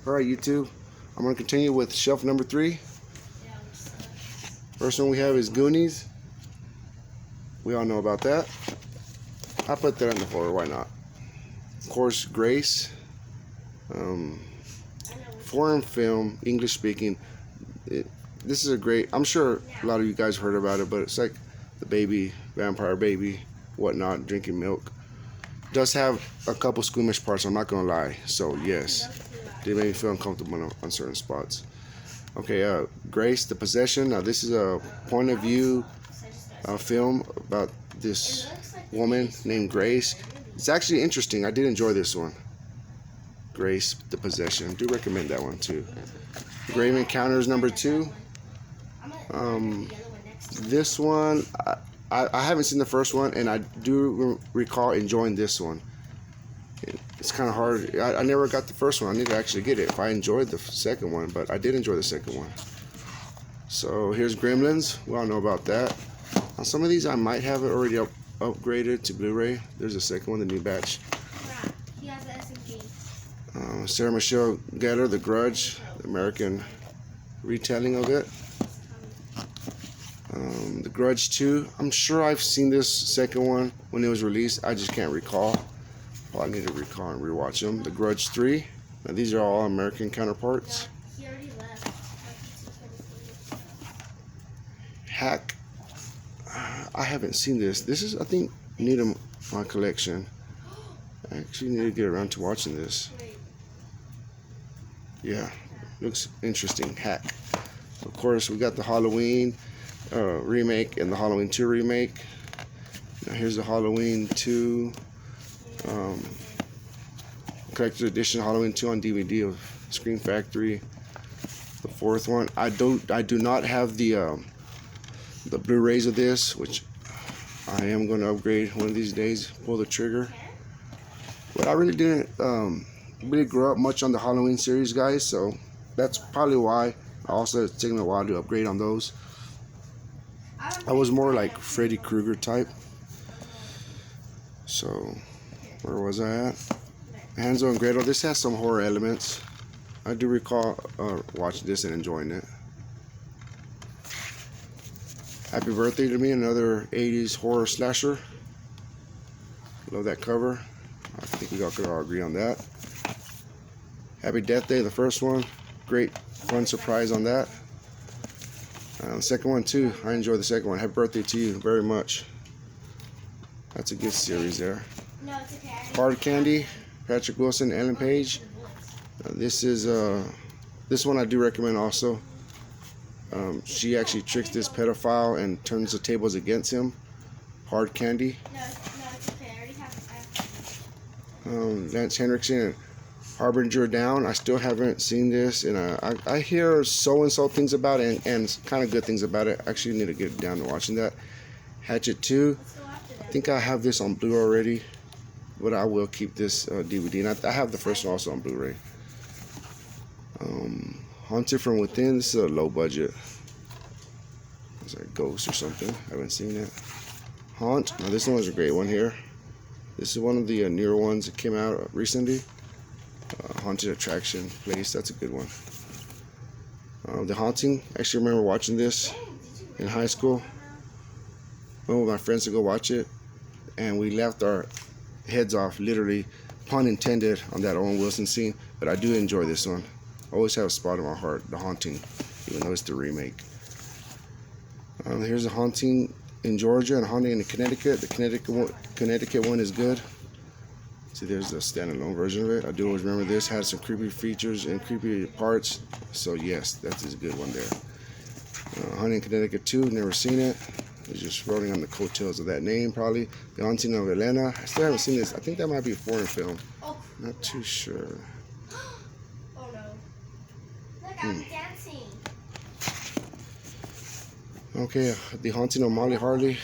Alright, YouTube. I'm going to continue with shelf number 3. First one we have is Goonies. We all know about that. I put that on the floor, why not? Of course, Grace. Foreign film, English speaking. This is a great, I'm sure a lot of you guys heard about it, but it's like the baby, vampire baby, whatnot, drinking milk. Does have a couple squeamish parts, I'm not going to lie. So, yes, they made me feel uncomfortable on certain spots. Okay, Grace, The Possession. Now, this is a point of view film about this woman named Grace. It's actually interesting. I did enjoy this one. Grace, The Possession. I do recommend that one too. Grave Encounters number 2. This one, I haven't seen the first one, and I do recall enjoying this one. It's kind of hard. I never got the first one. I need to actually get it if I enjoyed the second one, but I did enjoy the second one. So here's Gremlins. We all know about that. Now, some of these I might have it already upgraded to Blu-ray. There's the second one, the new batch. He has the SMG. Sarah Michelle Gellar, The Grudge, the American retelling of it. The Grudge 2. I'm sure I've seen this second one when it was released. I just can't recall. Well, I need to recall and rewatch them. The Grudge 3. Now these are all American counterparts. He already left. Hack. I haven't seen this. This is, I think, new to my collection. I actually need to get around to watching this. Yeah, looks interesting. Hack. Of course, we got the Halloween remake and the Halloween 2 remake. Now here's the Halloween 2 collector's edition Halloween 2 on DVD of Scream Factory. The fourth one. I do not have the Blu-rays of this, which I am going to upgrade one of these days. Pull the trigger. But I really didn't really grow up much on the Halloween series, guys, so that's probably why. Also, it's taken a while to upgrade on those. I was more like Freddy Krueger type. So, where was I at? Hansel and Gretel. This has some horror elements. I do recall watching this and enjoying it. Happy Birthday to Me, another 80s horror slasher. Love that cover. I think we all could all agree on that. Happy Death Day, the first one. Great fun surprise on that. The second one too. I enjoyed the second one. Happy birthday to you very much. That's a good series there. Hard Candy, Patrick Wilson, Ellen Page. This is this one I do recommend also. She actually tricks this pedophile and turns the tables against him. Hard Candy. Lance Henriksen and Harbinger Down. I still haven't seen this, and I hear so-and-so things about it and kind of good things about it. I actually need to get down to watching that. Hatchet 2. I think I have this on Blu-ray already, but I will keep this DVD. And I have the first one also on Blu-ray. Haunted from Within. This is a low budget. It's like Ghost or something. I haven't seen it. Haunt. Now this one was a great one here. This is one of the newer ones that came out recently. Haunted Attraction Place. That's a good one. The Haunting. I actually remember watching this in high school. Went with my friends to go watch it, and we left our heads off, literally, pun intended, on that Owen Wilson scene. But I do enjoy this one. I always have a spot in my heart, The Haunting, even though it's the remake. Here's a Haunting in Georgia and Haunting in Connecticut. The Connecticut one is good. See, there's the standalone version of it. I do always remember this had some creepy features and creepy parts. So yes, that is a good one there. Haunting in Connecticut 2, never seen it. It's just rolling on the coattails of that name, probably. The Haunting of Elena. I still haven't seen this. I think that might be a foreign film. Not too sure. Oh no. Look, I'm dancing. Okay, The Haunting of Molly Harley.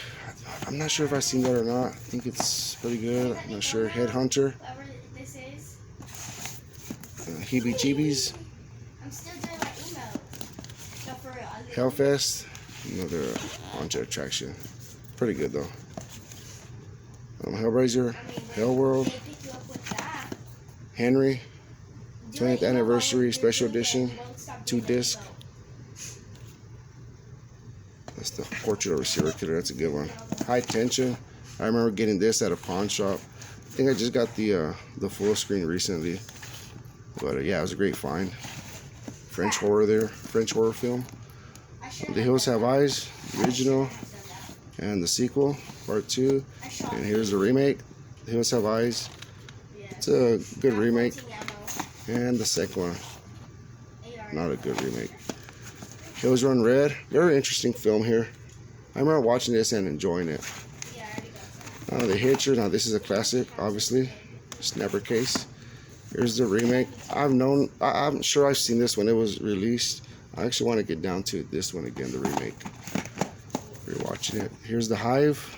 I'm not sure if I've seen that or not. I think it's pretty good. I'm not sure. Headhunter. This is. Heebie-Jeebies. I'm still doing my email. No, for real. Hellfest. Another haunted attraction. Pretty good though. Hellraiser. Hellworld. Henry. 20th anniversary special edition, 2-disc. That's the portrait of a serial killer. That's a good one. High Tension. I remember getting this at a pawn shop. I think I just got the full screen recently. But yeah, it was a great find. French horror there. French horror film. The Hills Have Eyes, the original, and the sequel, part 2. And here's the remake. The Hills Have Eyes. It's a good remake. And the second one, not a good remake. Hills Run Red. Very interesting film here. I remember watching this and enjoying it. The Hitcher. Now this is a classic, obviously. Snapper Case. Here's the remake. I'm sure I've seen this when it was released. I actually want to get down to this one again, the remake. You're watching it. Here's the Hive.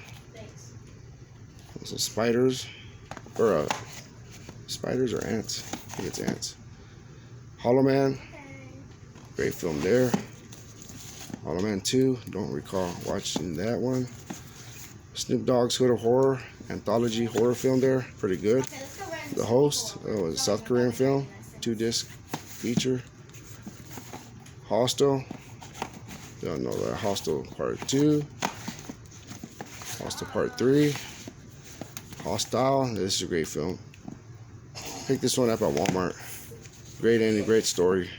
Some spiders, or spiders or ants. I think it's ants. Hollow Man. Great film there. Hollow Man 2. Don't recall watching that one. Snoop Dogg's Hood of Horror. Anthology horror film there. Pretty good. The Host. Oh, was a South Korean film. 2-disc feature. Hostel. Don't know that. Hostel Part 2. Hostel Part 3. Hostile. This is a great film. Picked this one up at Walmart. Great ending, great story.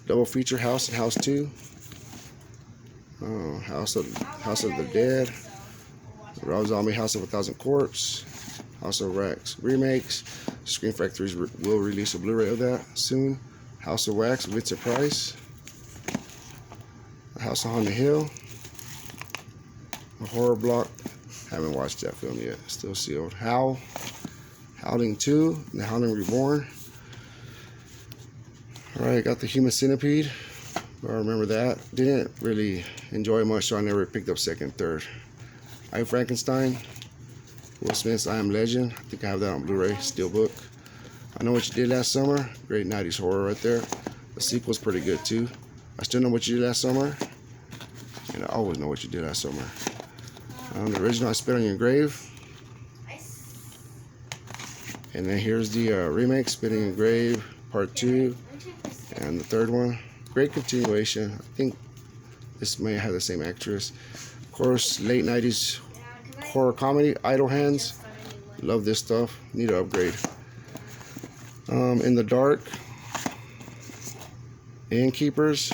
Double feature, House and House 2. Oh, House of the Dead. Rob Zombie, House of a Thousand Corpse. House of Wax remakes. Screen Factories will release a Blu-ray of that soon. House of Wax, Vincent Price. House on the Hill. A Horror Block. Haven't watched that film yet. Still sealed. Howling 2. The Howling Reborn. Alright, got the Human Centipede. I remember that. Didn't really enjoy it much, so I never picked up second, third. I Frankenstein. Will Smith's I Am Legend. I think I have that on Blu-ray, Steelbook. I Know What You Did Last Summer. Great 90s horror right there. The sequel's pretty good too. I Still Know What You Did Last Summer. And I Always Know What You Did Last Summer. The original, I Spit on Your Grave. And then here's the remake, Spit on Your Grave, Part 2. And the third one. Great continuation. I think this may have the same actress. Of course, late 90s horror comedy, Idle Hands. Love this stuff. Need to upgrade. In the Dark. Innkeepers.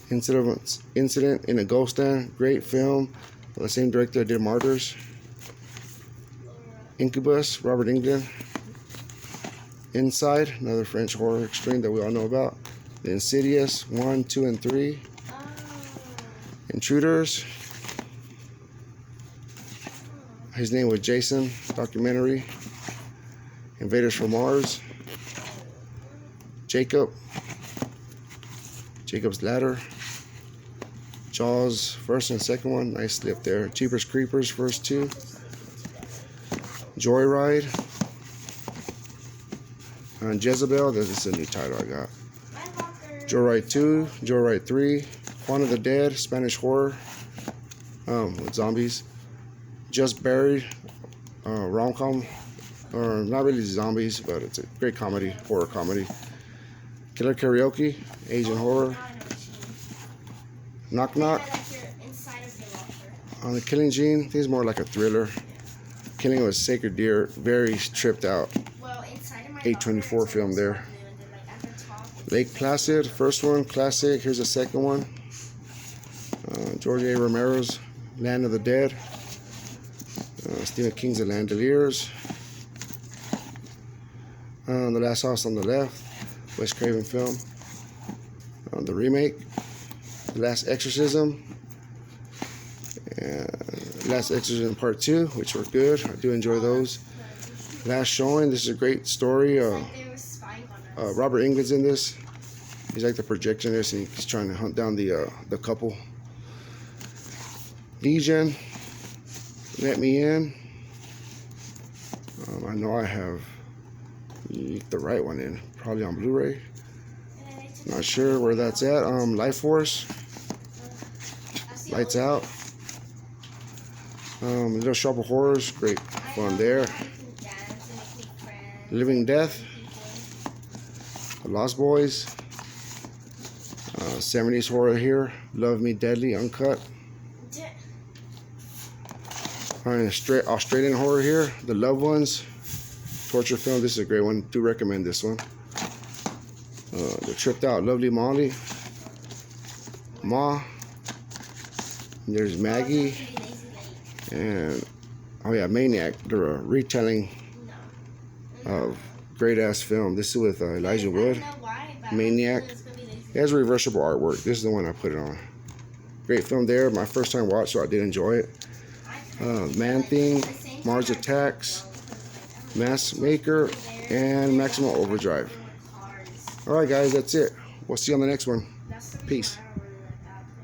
Incident in a Ghost Den. Great film. The same director did Martyrs. Incubus, Robert Englund. Inside, another French horror extreme that we all know about. The Insidious 1, 2, and 3. Intruders. His Name Was Jason documentary. Invaders from Mars. Jacob's Ladder. Jaws, first and second one. Nice slip there. Jeepers Creepers, first 2. Joyride. And Jezebel, this is a new title I got. Joyride 2, Joyride 3. Dawn of the Dead, Spanish horror. With zombies. Just Buried, rom-com. Or not really zombies, but it's a great comedy, horror comedy. Killer Karaoke, Asian horror. Knock Knock. On the Killing Gene, I think it's more like a thriller. Killing of a Sacred Deer, very tripped out. A24 film there. Lake Placid, first one, classic. Here's the second one. George A. Romero's Land of the Dead. Stephen King's The Landeliers. The Last House on the Left, Wes Craven film. The remake, The Last Exorcism. Last Exorcism Part 2, which were good. I do enjoy those. Last Showing, this is a great story. Robert Englund's in this. He's like the projectionist, and he's trying to hunt down the couple. Legion, Let Me In. I know I have the right one in, probably on Blu-ray. Not sure where that's at. Life Force, Lights Out. Little Shop of Horrors, great fun there. Living Death, Lost Boys. 70s horror here. Love Me Deadly, uncut. Alright, straight Australian horror here. The Loved Ones. Torture film. This is a great one. Do recommend this one. The Tripped Out Lovely Molly. Ma. There's Maggie. And oh yeah, Maniac. They're a retelling of great ass film. This is with Elijah Wood. Maniac. It has reversible artwork. This is the one I put it on. Great film there. My first time watch, so I did enjoy it. Man Thing, Mars Attacks, Mask Maker, and Maximum Overdrive. Alright guys, that's it. We'll see you on the next one. Peace.